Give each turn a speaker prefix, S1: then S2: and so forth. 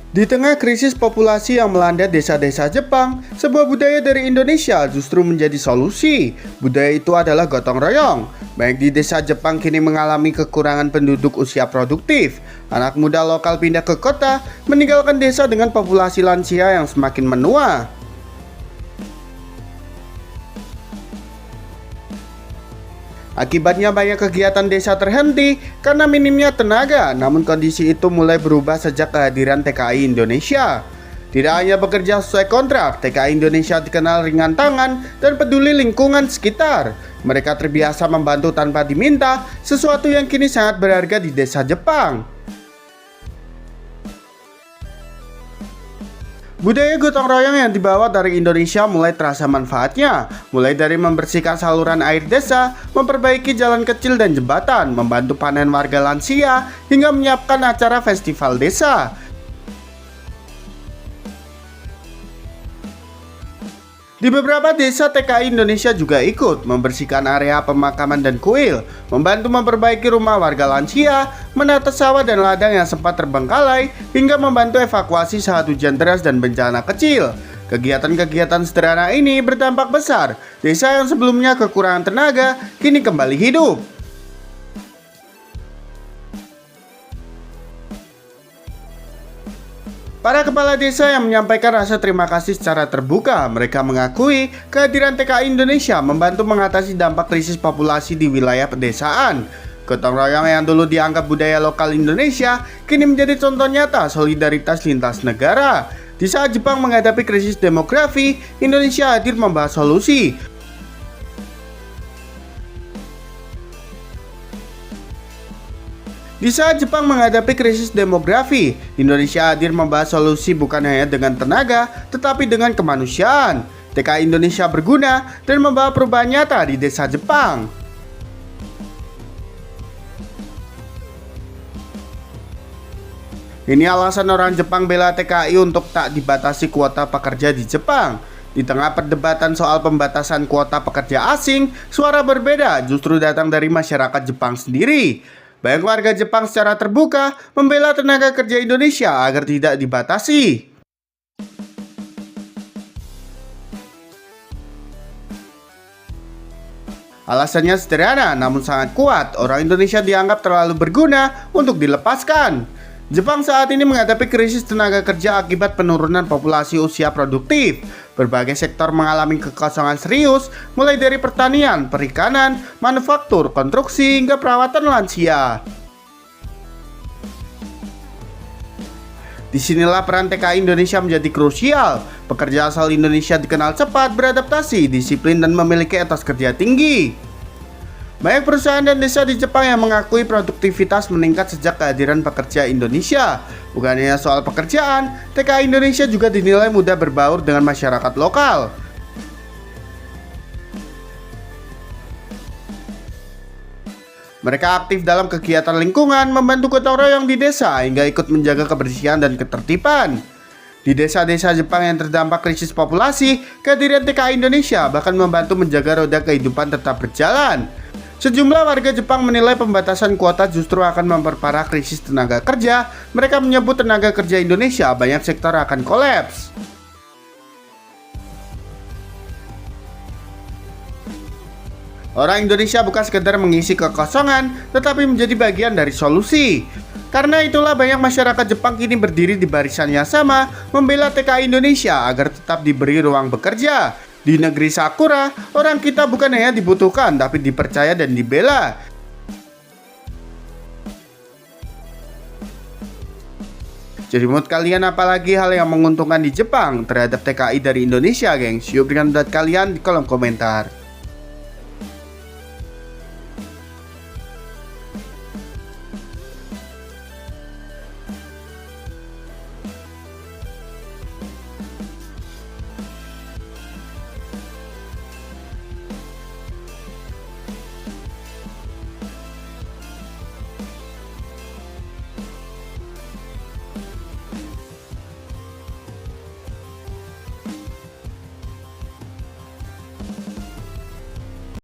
S1: Di tengah krisis populasi yang melanda desa-desa Jepang, sebuah budaya dari Indonesia justru menjadi solusi. Budaya itu adalah gotong royong. Baik di desa Jepang kini mengalami kekurangan penduduk usia produktif. Anak muda lokal pindah ke kota, meninggalkan desa dengan populasi lansia yang semakin menua. Akibatnya banyak kegiatan desa terhenti karena minimnya tenaga, namun kondisi itu mulai berubah sejak kehadiran TKI Indonesia. Tidak hanya bekerja sesuai kontrak, TKI Indonesia dikenal ringan tangan dan peduli lingkungan sekitar. Mereka terbiasa membantu tanpa diminta, sesuatu yang kini sangat berharga di desa Jepang. Budaya gotong royong yang dibawa dari Indonesia mulai terasa manfaatnya, mulai dari membersihkan saluran air desa, memperbaiki jalan kecil dan jembatan, membantu panen warga lansia, hingga menyiapkan acara festival desa. Di beberapa desa TKI Indonesia juga ikut membersihkan area pemakaman dan kuil, membantu memperbaiki rumah warga lansia, menata sawah dan ladang yang sempat terbengkalai, hingga membantu evakuasi saat hujan deras dan bencana kecil. Kegiatan-kegiatan sederhana ini berdampak besar. Desa yang sebelumnya kekurangan tenaga, kini kembali hidup. Para kepala desa yang menyampaikan rasa terima kasih secara terbuka. Mereka mengakui kehadiran TKI Indonesia membantu mengatasi dampak krisis populasi di wilayah pedesaan. Gotong royong yang dulu dianggap budaya lokal Indonesia kini menjadi contoh nyata solidaritas lintas negara. Di saat Jepang menghadapi krisis demografi, Indonesia hadir membahas solusi. Di saat Jepang menghadapi krisis demografi, Indonesia hadir membahas solusi bukan hanya dengan tenaga, tetapi dengan kemanusiaan. TKI Indonesia berguna dan membawa perubahan nyata di desa Jepang. Ini alasan orang Jepang bela TKI untuk tak dibatasi kuota pekerja di Jepang. Di tengah perdebatan soal pembatasan kuota pekerja asing, suara berbeda justru datang dari masyarakat Jepang sendiri. Banyak warga Jepang secara terbuka membela tenaga kerja Indonesia agar tidak dibatasi. Alasannya sederhana namun sangat kuat, orang Indonesia dianggap terlalu berguna untuk dilepaskan. Jepang saat ini menghadapi krisis tenaga kerja akibat penurunan populasi usia produktif. Berbagai sektor mengalami kekosongan serius, mulai dari pertanian, perikanan, manufaktur, konstruksi, hingga perawatan lansia. Disinilah peran TKI Indonesia menjadi krusial. Pekerja asal Indonesia dikenal cepat, beradaptasi, disiplin, dan memiliki etos kerja tinggi. Banyak perusahaan dan desa di Jepang yang mengakui produktivitas meningkat sejak kehadiran pekerja Indonesia. Bukan hanya soal pekerjaan, TKI Indonesia juga dinilai mudah berbaur dengan masyarakat lokal. Mereka aktif dalam kegiatan lingkungan, membantu gotong royong di desa, hingga ikut menjaga kebersihan dan ketertiban. Di desa-desa Jepang yang terdampak krisis populasi, kehadiran TKI Indonesia bahkan membantu menjaga roda kehidupan tetap berjalan. Sejumlah warga Jepang menilai pembatasan kuota justru akan memperparah krisis tenaga kerja. Mereka menyebut tenaga kerja Indonesia banyak sektor akan kolaps. Orang Indonesia bukan sekedar mengisi kekosongan, tetapi menjadi bagian dari solusi. Karena itulah banyak masyarakat Jepang kini berdiri di barisan yang sama, membela TKI Indonesia agar tetap diberi ruang bekerja. Di negeri Sakura, orang kita bukan hanya dibutuhkan, tapi dipercaya dan dibela. Jadi menurut kalian apalagi hal yang menguntungkan di Jepang terhadap TKI dari Indonesia, gengs? Yuk berikan pendapat kalian di kolom komentar.